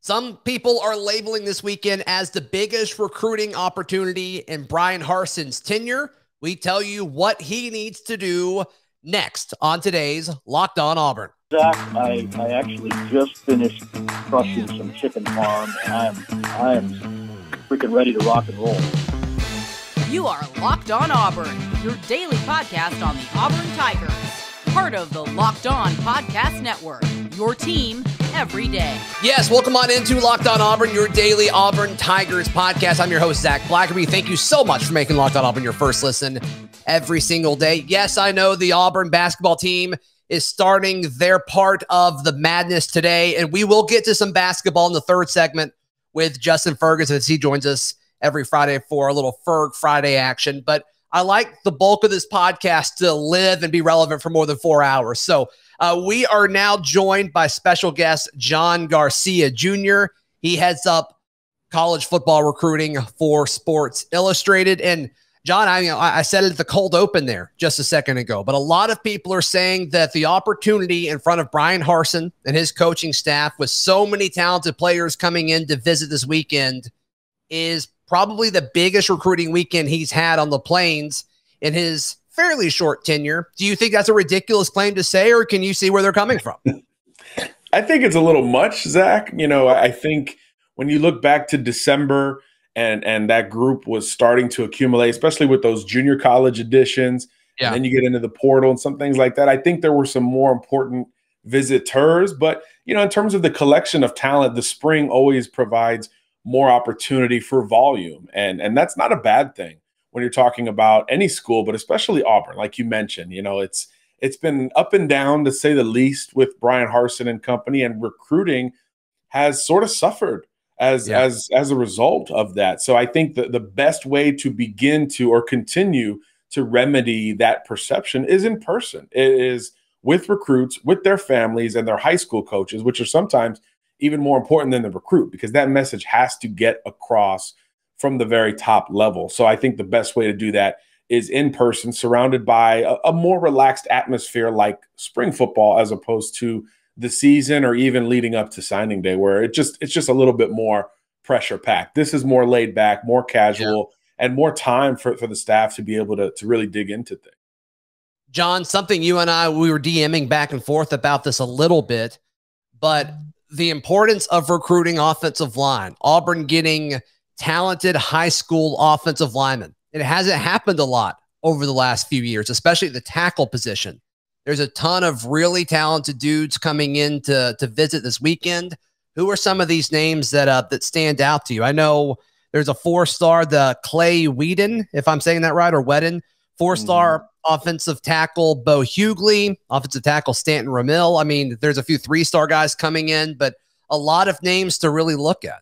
Some people are labeling this weekend as the biggest recruiting opportunity in Bryan Harsin's tenure. We tell you what he needs to do next on today's Locked On Auburn. Zac, I actually just finished crushing some chicken farm. I am freaking ready to rock and roll. You are Locked On Auburn, your daily podcast on the Auburn Tigers. Part of the Locked On Podcast Network, your team every day. Yes, welcome on into Locked On Auburn, your daily Auburn Tigers podcast. I'm your host, Zac Blackerby. Thank you so much for making Locked On Auburn your first listen every single day. Yes, I know the Auburn basketball team is starting their part of the madness today, and we will get to some basketball in the third segment with Justin Ferguson as he joins us every Friday for a little Ferg Friday action. But I like the bulk of this podcast to live and be relevant for more than 4 hours. So we are now joined by special guest John Garcia Jr. He heads up college football recruiting for Sports Illustrated. And John, I said it at the cold open there just a second ago, but a lot of people are saying that the opportunity in front of Bryan Harsin and his coaching staff with so many talented players coming in to visit this weekend is probably the biggest recruiting weekend he's had on the Plains in his fairly short tenure. Do you think that's a ridiculous claim to say, or can you see where they're coming from? I think it's a little much, Zac. You know, I think when you look back to December and that group was starting to accumulate, especially with those junior college additions, and then you get into the portal and some things like that, I think there were some more important visitors. But, you know, in terms of the collection of talent, the spring always provides more opportunity for volume. And that's not a bad thing when you're talking about any school, but especially Auburn. Like you mentioned, you know, it's been up and down, to say the least, with Bryan Harsin and company, and recruiting has sort of suffered as a result of that. So I think that the best way to begin to or continue to remedy that perception is in person. It is with recruits, with their families and their high school coaches, which are sometimes even more important than the recruit, because that message has to get across from the very top level. So I think the best way to do that is in person, surrounded by a more relaxed atmosphere like spring football, as opposed to the season or even leading up to signing day, where it's just a little bit more pressure packed. This is more laid back, more casual, and more time for the staff to be able to really dig into things. John, something you and we were DMing back and forth about this a little bit, but the importance of recruiting offensive line, Auburn getting talented high school offensive linemen. It hasn't happened a lot over the last few years, especially the tackle position. There's a ton of really talented dudes coming in to visit this weekend. Who are some of these names that stand out to you? I know there's a 4-star, the Clay Wedin, if I'm saying that right, or Wedin, 4-star offensive tackle Bo Hughley, offensive tackle Stanton Ramil. I mean, there's a few 3-star guys coming in, but a lot of names to really look at.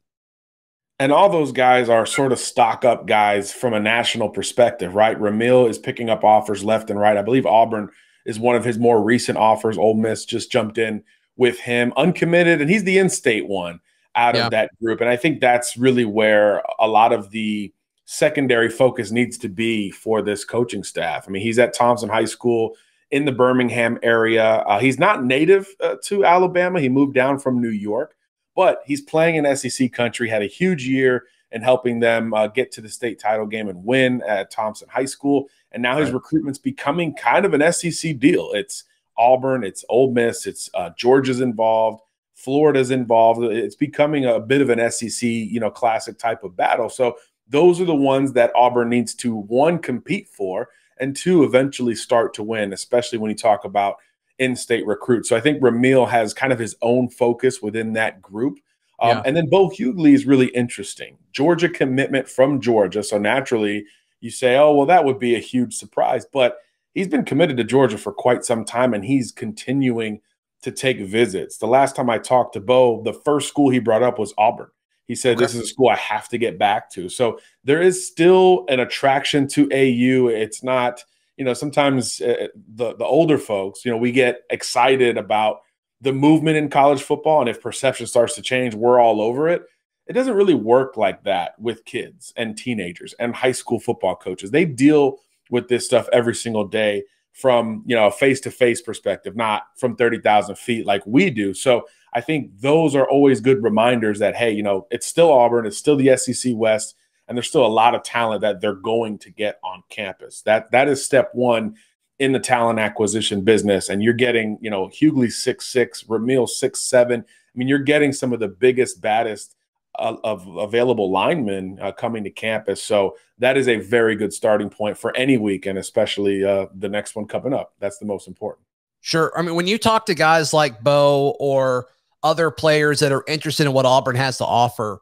And all those guys are sort of stock up guys from a national perspective, right? Ramil is picking up offers left and right. I believe Auburn is one of his more recent offers. Ole Miss just jumped in with him, uncommitted, and he's the in-state one out of that group. And I think that's really where a lot of the secondary focus needs to be for this coaching staff. I mean, he's at Thompson High School in the Birmingham area. He's not native to Alabama. He moved down from New York, but he's playing in SEC country, had a huge year in helping them get to the state title game and win at Thompson High School. And now his recruitment's becoming kind of an SEC deal. It's Auburn, it's Ole Miss, it's Georgia's involved, Florida's involved. It's becoming a bit of an SEC, you know, classic type of battle. So those are the ones that Auburn needs to, one, compete for, and two, eventually start to win, especially when you talk about in-state recruits. So I think Ramil has kind of his own focus within that group. And then Bo Hughley is really interesting. Georgia commitment from Georgia. So naturally you say, oh, well, that would be a huge surprise. But he's been committed to Georgia for quite some time, and he's continuing to take visits. The last time I talked to Bo, the first school he brought up was Auburn. He said, this is a school I have to get back to. So there is still an attraction to AU. It's not, you know, sometimes the older folks, you know, we get excited about the movement in college football. And if perception starts to change, we're all over it. It doesn't really work like that with kids and teenagers and high school football coaches. They deal with this stuff every single day from, you know, a face-to-face perspective, not from 30,000 feet like we do. So I think those are always good reminders that, hey, it's still Auburn, it's still the SEC West, and there's still a lot of talent that they're going to get on campus. That is step one in the talent acquisition business. And you're getting, Hughley 6'6", Ramil 6'7". I mean, you're getting some of the biggest, baddest of available linemen coming to campus. So that is a very good starting point for any week, and especially the next one coming up. That's the most important. Sure. I mean, when you talk to guys like Bo or other players that are interested in what Auburn has to offer,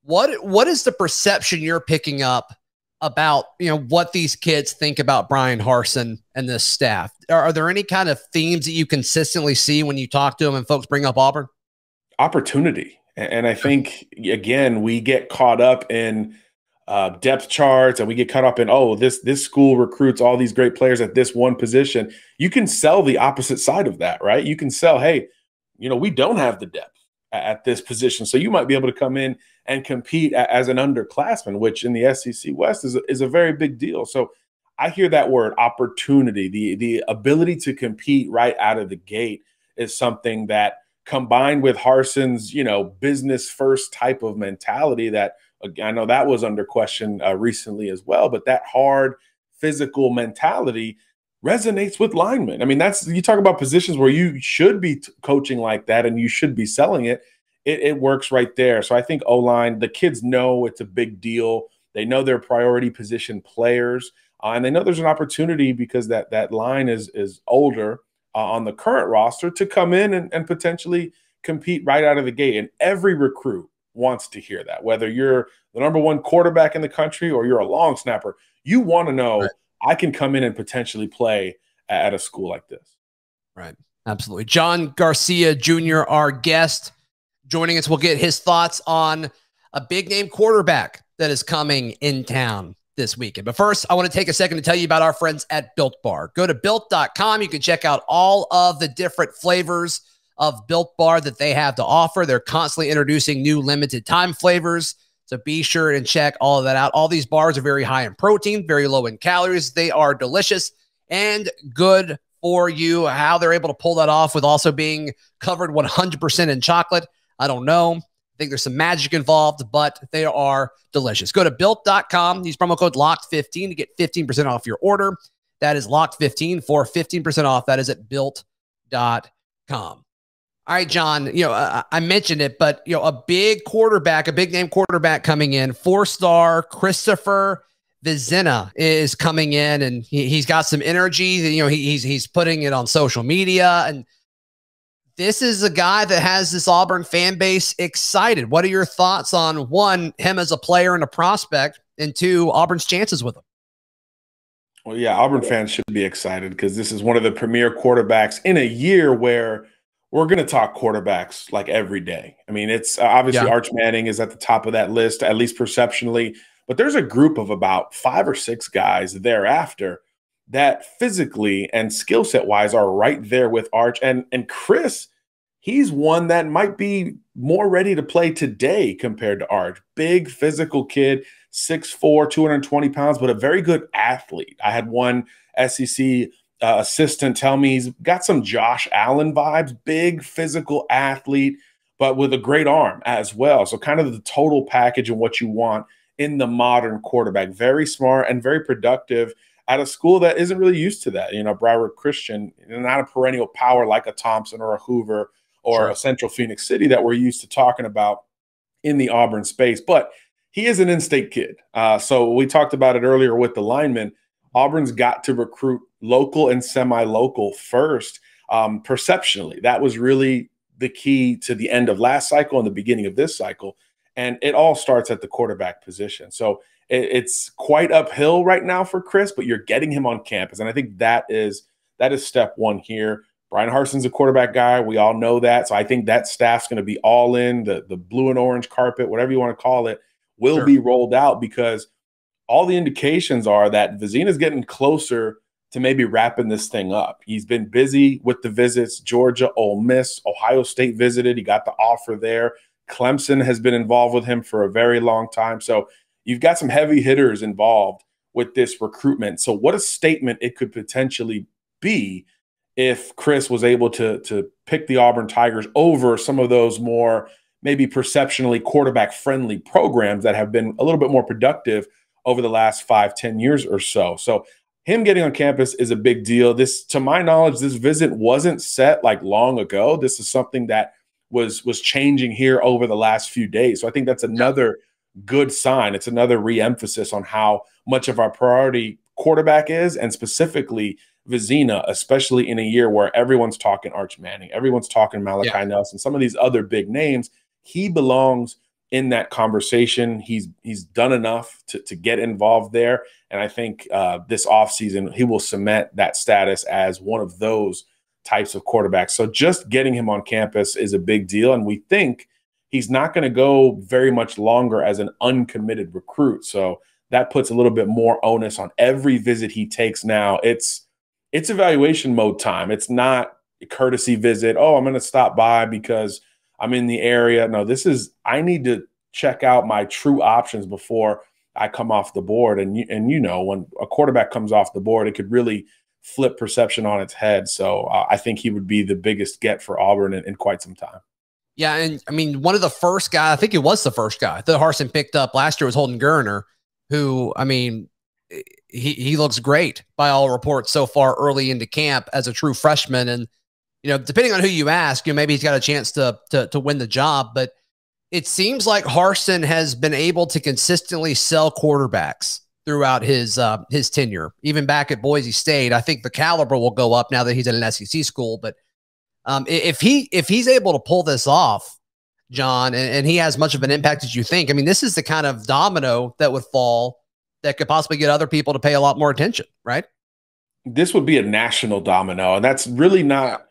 what is the perception you're picking up about, what these kids think about Bryan Harsin and this staff? Are there any kind of themes that you consistently see when you talk to them and folks bring up Auburn? Opportunity. And I think, again, we get caught up in depth charts, and we get caught up in, this school recruits all these great players at this one position. You can sell the opposite side of that, right? You can sell, hey, we don't have the depth at this position. So you might be able to come in and compete as an underclassman, which in the SEC West is a very big deal. So I hear that word opportunity, the ability to compete right out of the gate is something that, combined with Harsin's, business first type of mentality that, I know that was under question recently as well, but that hard physical mentality resonates with linemen. I mean, you talk about positions where you should be coaching like that and you should be selling it. It works right there. So I think O-line, the kids know it's a big deal. They know they're priority position players, and they know there's an opportunity because that line is older on the current roster to come in and potentially compete right out of the gate. And every recruit wants to hear that, whether you're the #1 quarterback in the country or you're a long snapper. You want to know, right, I can come in and potentially play at a school like this. Right. Absolutely. John Garcia Jr., our guest, joining us. We'll get his thoughts on a big name quarterback that is coming in town this weekend. But first, I want to take a second to tell you about our friends at Built Bar. Go to built.com. You can check out all of the different flavors of Built Bar that they have to offer. They're constantly introducing new limited time flavors, so be sure and check all of that out. All these bars are very high in protein, very low in calories. They are delicious and good for you. How they're able to pull that off with also being covered 100% in chocolate, I don't know. I think there's some magic involved, but they are delicious. Go to built.com. Use promo code LOCKED15 to get 15% off your order. That is LOCKED15 for 15% off. That is at built.com. All right, John, I mentioned it, but, a big name quarterback coming in, 4-star Christopher Vizzina is coming in, and he's got some energy. He's putting it on social media, and this is a guy that has this Auburn fan base excited. What are your thoughts on, one, him as a player and a prospect, and two, Auburn's chances with him? Well, yeah, Auburn fans should be excited because this is one of the premier quarterbacks in a year where we're going to talk quarterbacks like every day. I mean, it's obviously Arch Manning is at the top of that list, at least perceptionally, but there's a group of about 5 or 6 guys thereafter that physically and skill set wise are right there with Arch. And Chris, he's one that might be more ready to play today compared to Arch. Big physical kid, 6'4", 220 pounds, but a very good athlete. I had one SEC assistant tell me he's got some Josh Allen vibes, big physical athlete, but with a great arm as well. So kind of the total package and what you want in the modern quarterback. Very smart and very productive at a school that isn't really used to that. Broward Christian, not a perennial power like a Thompson or a Hoover or a Central Phoenix City that we're used to talking about in the Auburn space. But he is an in-state kid. So we talked about it earlier with the linemen. Auburn's got to recruit local and semi-local first, perceptionally. That was really the key to the end of last cycle and the beginning of this cycle. And it all starts at the quarterback position. So it's quite uphill right now for Chris, but you're getting him on campus. And I think that is step one here. Bryan Harsin's a quarterback guy. We all know that. So I think that staff's going to be all in. The blue and orange carpet, whatever you want to call it, will be rolled out because all the indications are that Vezina is getting closer to maybe wrapping this thing up. He's been busy with the visits. Georgia, Ole Miss, Ohio State visited. He got the offer there. Clemson has been involved with him for a very long time. So you've got some heavy hitters involved with this recruitment. So what a statement it could potentially be if Chris was able to pick the Auburn Tigers over some of those more maybe perceptionally quarterback-friendly programs that have been a little bit more productive over the last 5-10 years or so. So him getting on campus is a big deal. This, to my knowledge, this visit wasn't set like long ago. This is something that was changing here over the last few days. So I think that's another good sign. It's another re-emphasis on how much of our priority quarterback is, and specifically Vezina, especially in a year where everyone's talking Arch Manning, everyone's talking Malachi Nelson, some of these other big names. He belongs in that conversation. He's done enough to get involved there. And I think this offseason, he will cement that status as one of those types of quarterbacks. So just getting him on campus is a big deal. And we think he's not going to go very much longer as an uncommitted recruit. So that puts a little bit more onus on every visit he takes now. It's evaluation mode time. It's not a courtesy visit. Oh, I'm going to stop by because I'm in the area. No, this is, I need to check out my true options before I come off the board. And you know, when a quarterback comes off the board, it could really flip perception on its head. So I think he would be the biggest get for Auburn in quite some time. Yeah, and I mean, one of the first guys, I think it was the first guy that Harsin picked up last year was Holden Geriner, who, I mean, he looks great by all reports so far early into camp as a true freshman. And, you know, depending on who you ask, you know, maybe he's got a chance to win the job. But it seems like Harsin has been able to consistently sell quarterbacks throughout his tenure, even back at Boise State. I think the caliber will go up now that he's at an SEC school. But if he's able to pull this off, John, and he has much of an impact as you think, I mean, this is the kind of domino that would fall that could possibly get other people to pay a lot more attention, right? This would be a national domino, and that's really not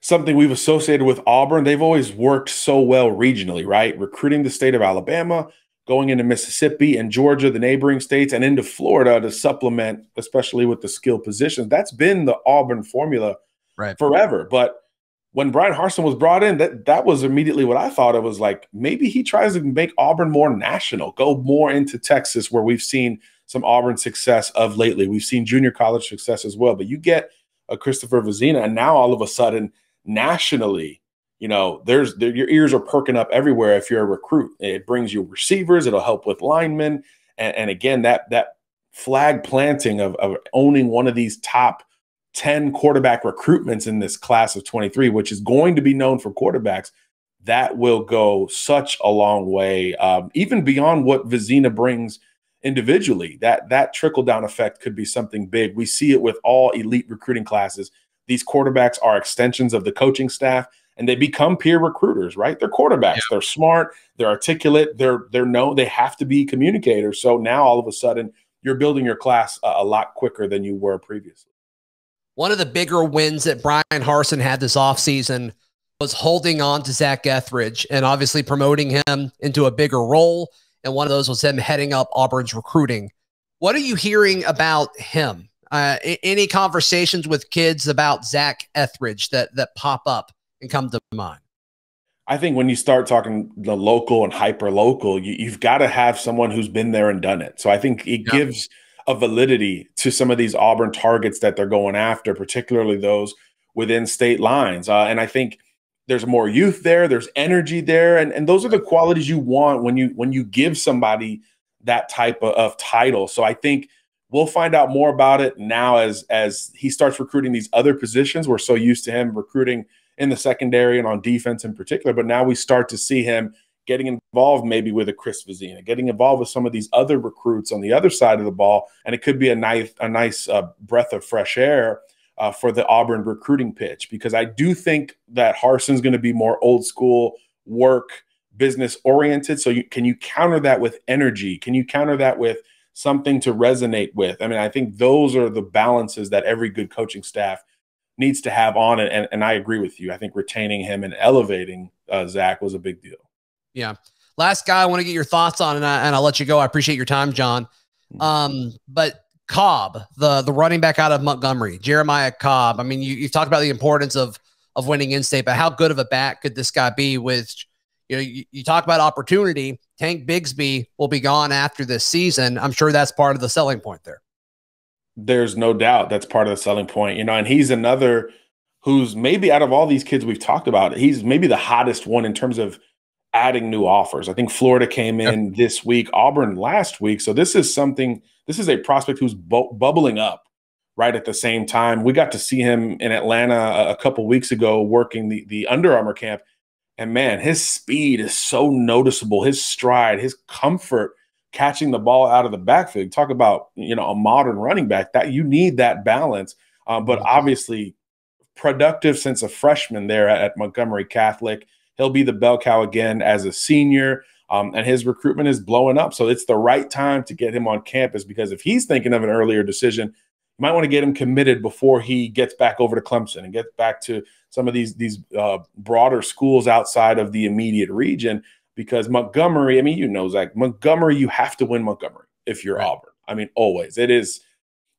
something we've associated with Auburn. They've always worked so well regionally, right? Recruiting the state of Alabama, going into Mississippi and Georgia, the neighboring states, and into Florida to supplement, especially with the skill positions. That's been the Auburn formula forever. But when Bryan Harsin was brought in, that was immediately what I thought. It was like, maybe he tries to make Auburn more national, go more into Texas, where we've seen some Auburn success of lately. We've seen junior college success as well. But you get a Christopher Vizzina, and now all of a sudden, nationally, you know, your ears are perking up everywhere if you're a recruit. It brings you receivers. It'll help with linemen. And again, that flag planting of owning one of these top 10 quarterback recruitments in this class of 23, which is going to be known for quarterbacks, that will go such a long way, even beyond what Vezina brings individually. That trickle-down effect could be something big. We see it with all elite recruiting classes. These quarterbacks are extensions of the coaching staff, and they become peer recruiters, right? They're quarterbacks. Yeah. They're smart. They're articulate. They're known. They have to be communicators. So now all of a sudden, you're building your class a lot quicker than you were previously. One of the bigger wins that Bryan Harsin had this offseason was holding on to Zach Etheridge and obviously promoting him into a bigger role. And one of those was him heading up Auburn's recruiting. What are you hearing about him? Any conversations with kids about Zach Etheridge that pop up and come to mind? I think when you start talking the local and hyper local, you've got to have someone who's been there and done it. So I think it gives a validity to some of these Auburn targets that they're going after, particularly those within state lines. And I think there's more youth there, there's energy there, and those are the qualities you want when you give somebody that type of title. So I think we'll find out more about it now as he starts recruiting these other positions. We're so used to him recruiting in the secondary and on defense in particular, but now we start to see him getting involved maybe with a Chris Vizzina, getting involved with some of these other recruits on the other side of the ball. And it could be a nice breath of fresh air for the Auburn recruiting pitch, because I do think that Harsin's going to be more old school, work, business oriented. So can you counter that with energy? Can you counter that with something to resonate with? I mean, I think those are the balances that every good coaching staff needs to have on it. And I agree with you. I think retaining him and elevating Zach was a big deal. Yeah. Last guy I want to get your thoughts on, and I'll let you go. I appreciate your time, John. But Cobb, the running back out of Montgomery, Jeremiah Cobb. I mean, you've talked about the importance of winning in-state, but how good of a back could this guy be with, you know, you talk about opportunity. Tank Bigsby will be gone after this season. I'm sure that's part of the selling point there. There's no doubt that's part of the selling point, you know, and he's another who's maybe out of all these kids we've talked about, he's maybe the hottest one in terms of adding new offers. I think Florida came in this week, Auburn last week. So this is a prospect who's bubbling up right at the same time. We got to see him in Atlanta a couple weeks ago working the Under Armour camp. And man, his speed is so noticeable. His stride, his comfort catching the ball out of the backfield. Talk about, a modern running back, that you need that balance. But obviously productive since a freshman there at Montgomery Catholic. He'll be the bell cow again as a senior, and his recruitment is blowing up. So it's the right time to get him on campus, because if he's thinking of an earlier decision, you might want to get him committed before he gets back over to Clemson and gets back to some of these broader schools outside of the immediate region. Because Montgomery, Zach, Montgomery, you have to win Montgomery if you're Auburn. Always. It is.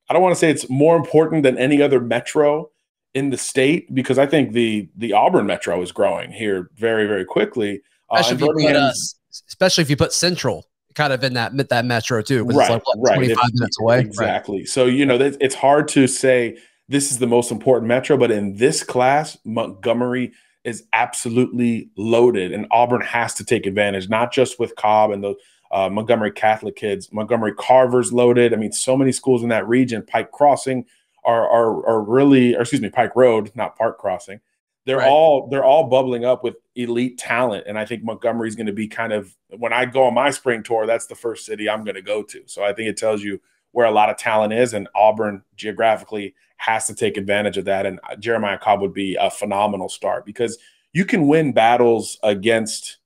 I don't want to say it's more important than any other metro in the state, because I think the Auburn metro is growing here very, very quickly. Especially if you put Central kind of in that metro too, because it's 25 minutes away. Exactly. Right. So, it's hard to say this is the most important metro, but in this class, Montgomery is absolutely loaded, and Auburn has to take advantage, not just with Cobb and the Montgomery Catholic kids. Montgomery Carver's loaded. So many schools in that region. Pike Crossing are really, Pike Road, not Park Crossing. They're all bubbling up with elite talent, and I think Montgomery's going to be kind of, when I go on my spring tour, that's the first city I'm going to go to. So I think it tells you where a lot of talent is, and Auburn geographically has to take advantage of that. And Jeremiah Cobb would be a phenomenal start, because you can win battles against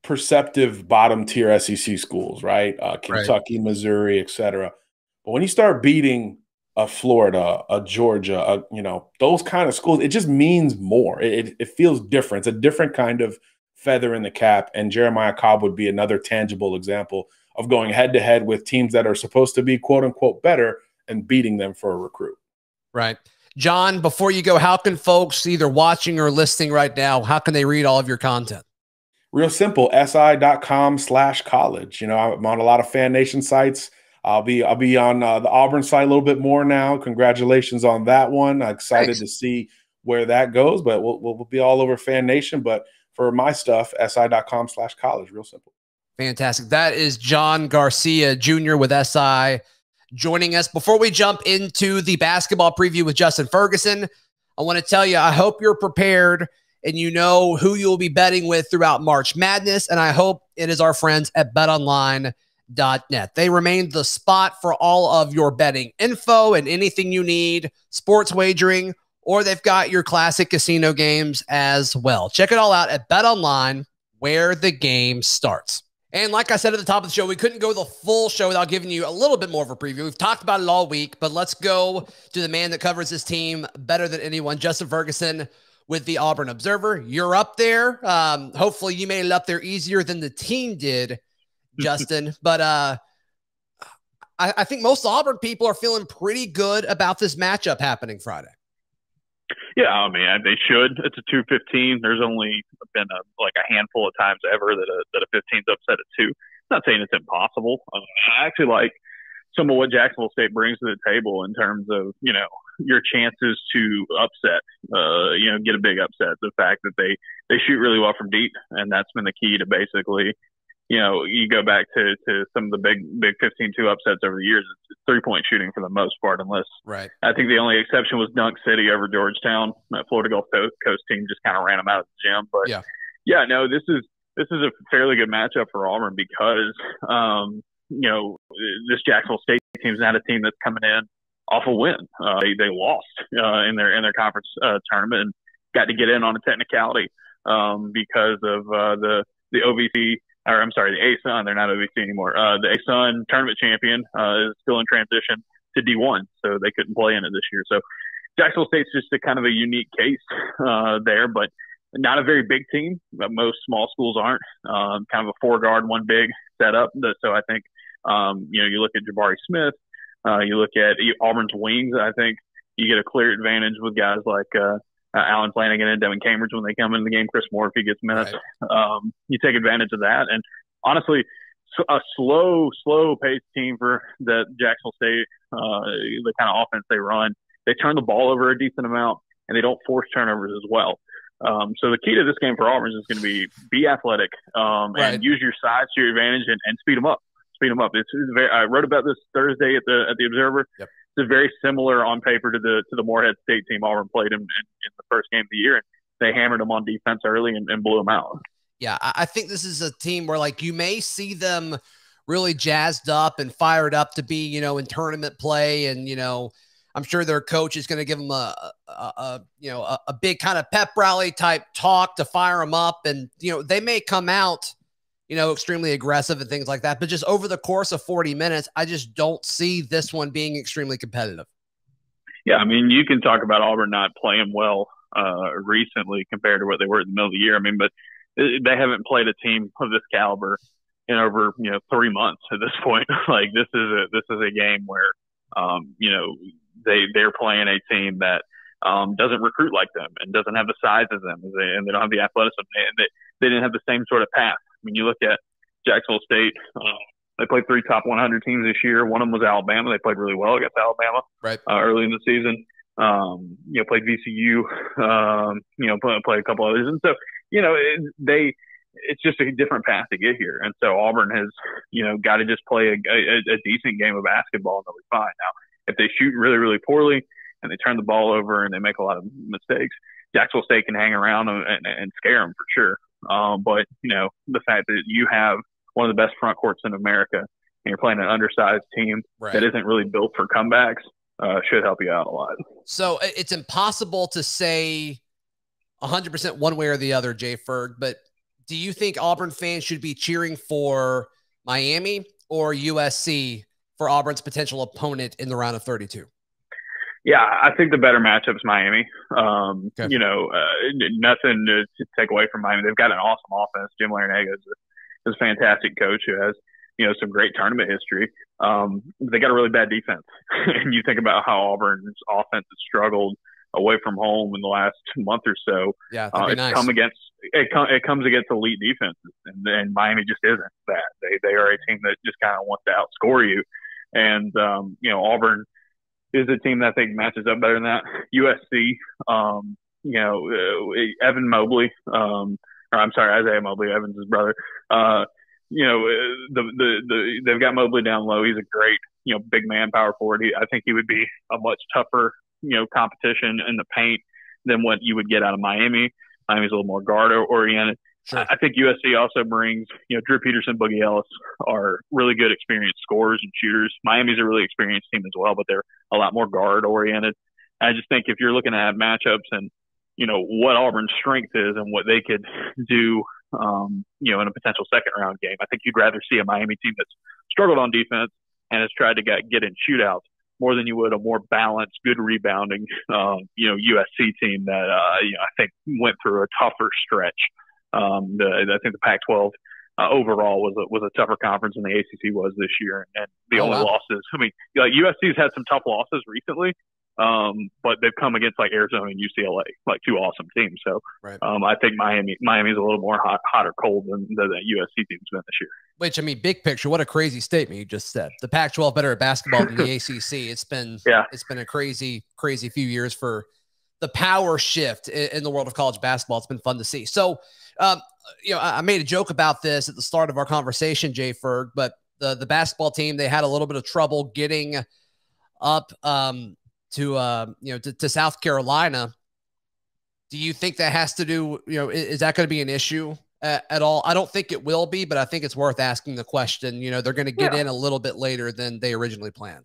perceptive bottom tier SEC schools, right? Kentucky, Missouri, etc. But when you start beating a Florida, a Georgia, those kind of schools, it just means more. It feels different. It's a different kind of feather in the cap. And Jeremiah Cobb would be another tangible example of going head to head with teams that are supposed to be quote unquote better and beating them for a recruit. Right. John, before you go, how can folks either watching or listening right now, how can they read all of your content? Real simple, si.com/college. I'm on a lot of Fan Nation sites. I'll be on the Auburn side a little bit more now. Congratulations on that one. I'm excited to see where that goes, but we'll be all over Fan Nation. But for my stuff, si.com/college, real simple. Fantastic. That is John Garcia Jr. with SI joining us. Before we jump into the basketball preview with Justin Ferguson, I want to tell you, I hope you're prepared and you know who you'll be betting with throughout March Madness, and I hope it is our friends at betonline.net. They remain the spot for all of your betting info and anything you need, sports wagering, or they've got your classic casino games as well. Check it all out at BetOnline, where the game starts. And like I said at the top of the show, we couldn't go the full show without giving you a little bit more of a preview. We've talked about it all week, but let's go to the man that covers this team better than anyone, Justin Ferguson with the Auburn Observer. You're up there. Hopefully you made it up there easier than the team did, Justin. But I think most Auburn people are feeling pretty good about this matchup happening Friday. Yeah, they should. It's a 2-15. There's only been a handful of times ever that a 15's upset at 2. Not saying it's impossible. I actually like some of what Jacksonville State brings to the table in terms of, your chances to upset, get a big upset. The fact that they shoot really well from deep, and that's been the key to basically, you go back to some of the big 15-2 upsets over the years. It's 3-point shooting for the most part, unless I think the only exception was Dunk City over Georgetown. That Florida Gulf Coast team just kind of ran them out of the gym. But this is a fairly good matchup for Auburn because this Jacksonville State team is not a team that's coming in off a win. They lost in their conference tournament and got to get in on a technicality because of the OVC. Or I'm sorry, the A-Sun. They're not OVC anymore. The A-Sun tournament champion is still in transition to D1, so they couldn't play in it this year. So Jacksonville State's just a kind of a unique case there, but not a very big team. But most small schools aren't. Kind of a 4-guard, 1 big setup. So I think you look at Jabari Smith, you look at Auburn's wings. I think you get a clear advantage with guys like Alan Flanagan and Devin Cambridge when they come into the game. Chris Moore, if he gets minutes, you take advantage of that. And honestly, a slow paced team for the Jacksonville State, the kind of offense they run. They turn the ball over a decent amount. and they don't force turnovers as well. So the key to this game for Auburn is going to be athletic, and use your size to your advantage and speed them up. I wrote about this Thursday at the Observer. Yep. It's very similar on paper to the Morehead State team Auburn played in the first game of the year. And they hammered them on defense early and blew them out. Yeah, I think this is a team where, like, you may see them really jazzed up and fired up to be, in tournament play. And, I'm sure their coach is going to give them a big kind of pep rally type talk to fire them up. And, they may come out, extremely aggressive and things like that. But just over the course of 40 minutes, I just don't see this one being extremely competitive. Yeah, I mean, you can talk about Auburn not playing well recently compared to what they were in the middle of the year. I mean, but they haven't played a team of this caliber in over 3 months at this point. Like, this is a game where they're playing a team that doesn't recruit like them and doesn't have the size as them, and they don't have the athleticism, and they didn't have the same sort of path. I mean, you look at Jacksonville State. They played 3 top 100 teams this year. One of them was Alabama. They played really well against Alabama early in the season. Played VCU. Played a couple others, and so it's just a different path to get here. And so Auburn has got to just play a decent game of basketball and they'll be fine. Now, if they shoot really, really poorly and they turn the ball over and they make a lot of mistakes, Jacksonville State can hang around and scare them for sure. But the fact that you have one of the best front courts in America and you're playing an undersized team that isn't really built for comebacks should help you out a lot. So it's impossible to say 100% one way or the other, Jay Ferg, but do you think Auburn fans should be cheering for Miami or USC for Auburn's potential opponent in the round of 32? Yeah, I think the better matchup is Miami. Nothing to take away from Miami. They've got an awesome offense. Jim Larinaga is a fantastic coach who has, some great tournament history. They got a really bad defense. And you think about how Auburn's offense has struggled away from home in the last month or so. Yeah, it comes against elite defenses, and Miami just isn't that. They are a team that just kind of wants to outscore you. And Auburn is a team that I think matches up better than that. USC, Evan Mobley, Isaiah Mobley, Evans' brother. They've got Mobley down low. He's a great, big man, power forward. I think he would be a much tougher, competition in the paint than what you would get out of Miami. Miami's a little more guard oriented. Sure. I think USC also brings, Drew Peterson, Boogie Ellis are really good experienced scorers and shooters. Miami's a really experienced team as well, but they're a lot more guard oriented. I just think if you're looking at matchups and, what Auburn's strength is and what they could do, in a potential second round game, I think you'd rather see a Miami team that's struggled on defense and has tried to get in shootouts more than you would a more balanced, good rebounding, USC team that, I think went through a tougher stretch. I think the Pac-12 overall was a tougher conference than the ACC was this year. And the only losses, USC's had some tough losses recently, but they've come against like Arizona and UCLA, like two awesome teams. So I think Miami's a little more hot or cold than the USC team's been this year. Which, big picture, what a crazy statement you just said. The Pac-12 better at basketball than the ACC. It's been a crazy few years for the power shift in the world of college basketball. It's been fun to see. So, I made a joke about this at the start of our conversation, Jay Ferg, but the basketball team, they had a little bit of trouble getting up to South Carolina. Do you think that has to do, is that going to be an issue at all? I don't think it will be, but I think it's worth asking the question. They're going to get in a little bit later than they originally planned.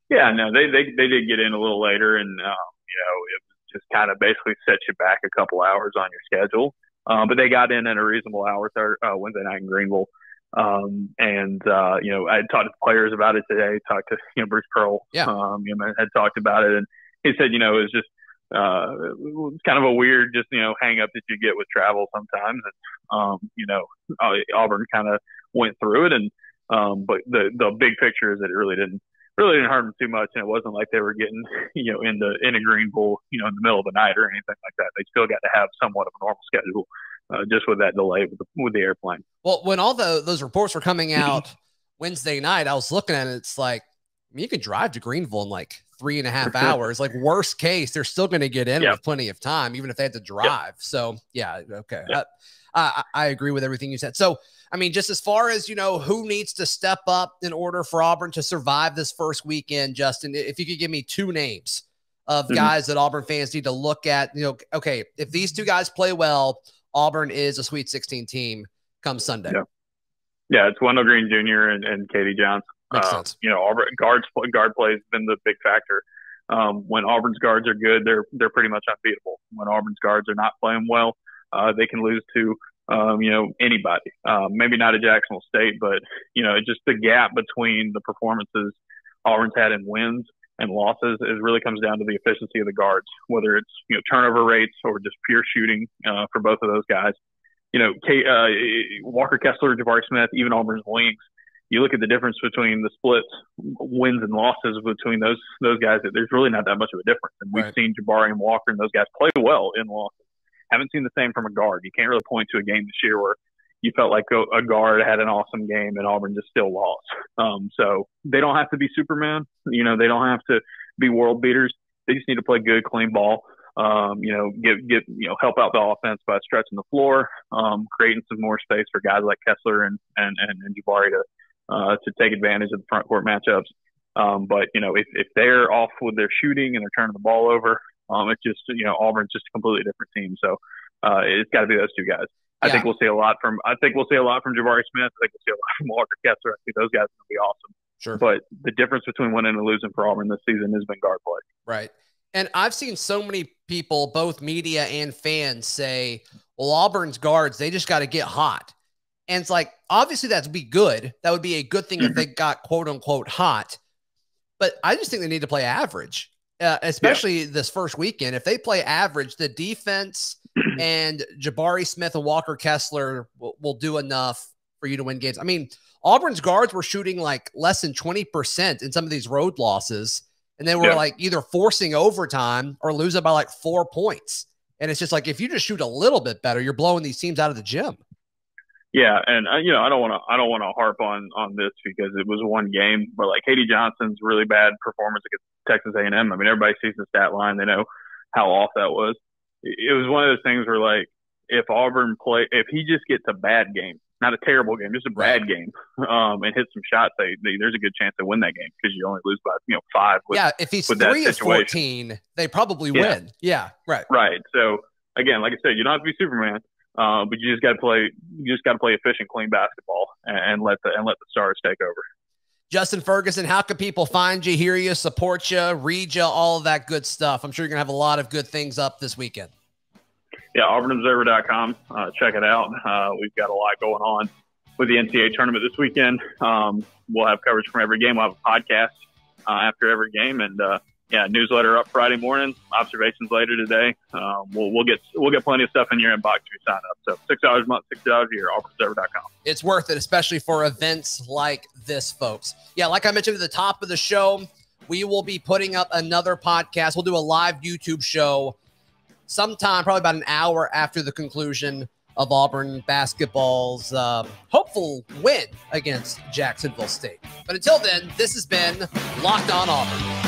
Yeah, no, they did get in a little later, and it just kind of basically sets you back a couple hours on your schedule. But they got in at a reasonable hour Wednesday night in Greenville. I had talked to players about it today, talked to, Bruce Pearl, had talked about it. And he said, it was just, it's kind of a weird, just, hang up that you get with travel sometimes. And, Auburn kind of went through it. And, but the big picture is that it really didn't hurt them too much. And it wasn't like they were getting, into Greenville, in the middle of the night or anything like that. They still got to have somewhat of a normal schedule, just with that delay with the airplane. Well, when all those reports were coming out Wednesday night, I was looking at it. It's like mean, you can drive to Greenville in like 3.5 hours. Like worst case, they're still going to get in with plenty of time, even if they had to drive. So yeah. Okay. I agree with everything you said. So, I mean, just as far as, who needs to step up in order for Auburn to survive this first weekend, Justin, if you could give me 2 names of guys that Auburn fans need to look at, okay, if these 2 guys play well, Auburn is a Sweet 16 team come Sunday. Yeah, it's Wendell Green Jr. and Katie Johnson. Makes sense. Auburn guard play has been the big factor. When Auburn's guards are good, they're pretty much unbeatable. When Auburn's guards are not playing well, they can lose to anybody. Maybe not at Jacksonville State, but just the gap between the performances Auburn's had in wins and losses really comes down to the efficiency of the guards, whether it's turnover rates or just pure shooting for both of those guys. Walker Kessler, Jabari Smith, even Auburn's wings. You look at the difference between the splits, wins and losses between those guys. There's really not that much of a difference. And we've seen Jabari and Walker and those guys play well in losses. Haven't seen the same from a guard. You can't really point to a game this year where you felt like a guard had an awesome game and Auburn just still lost. So they don't have to be Superman. They don't have to be world beaters. They just need to play good, clean ball. Help out the offense by stretching the floor, creating some more space for guys like Kessler and Jabari to take advantage of the front court matchups. But if they're off with their shooting and they're turning the ball over, it's just Auburn's just a completely different team. So it's got to be those 2 guys. I think we'll see a lot from Jabari Smith. I think we'll see a lot from Walker Kessler. I think those guys are going to be awesome. Sure. But the difference between winning and losing for Auburn this season has been guard play. Right. And I've seen so many people, both media and fans, say, well, Auburn's guards, they just got to get hot. And it's like, obviously that'd be good. That would be a good thing if they got quote unquote hot. But I just think they need to play average, especially this first weekend. If they play average, the defense and Jabari Smith and Walker Kessler will do enough for you to win games. I mean, Auburn's guards were shooting like less than 20% in some of these road losses. And they were like either forcing overtime or losing by like 4 points. And it's just like, if you just shoot a little bit better, you're blowing these teams out of the gym. Yeah. And I don't want to harp on this because it was one game, but like Katie Johnson's really bad performance against Texas A&M. I mean, everybody sees the stat line. They know how off that was. It was one of those things where like, if he just gets a bad game, not a terrible game, just a bad game, and hit some shots, there's a good chance they win that game because you only lose by 5. If he's 3 of 14, they probably win. Yeah, right. Right. So again, like I said, you don't have to be Superman, but you just got to play. You just got to play efficient, clean basketball, and let the stars take over. Justin Ferguson, how can people find you, hear you, support you, read you, all of that good stuff? I'm sure you're gonna have a lot of good things up this weekend. Yeah, AuburnObserver.com. Check it out. We've got a lot going on with the NCAA tournament this weekend. We'll have coverage from every game. We'll have a podcast after every game, and newsletter up Friday morning. Observations later today. We'll get plenty of stuff in your inbox if you sign up. So $6 a month, $6 a year. AuburnObserver.com. It's worth it, especially for events like this, folks. Yeah, like I mentioned at the top of the show, we will be putting up another podcast. We'll do a live YouTube show sometime, probably about an hour after the conclusion of Auburn basketball's hopeful win against Jacksonville State. But until then, this has been Locked On Auburn.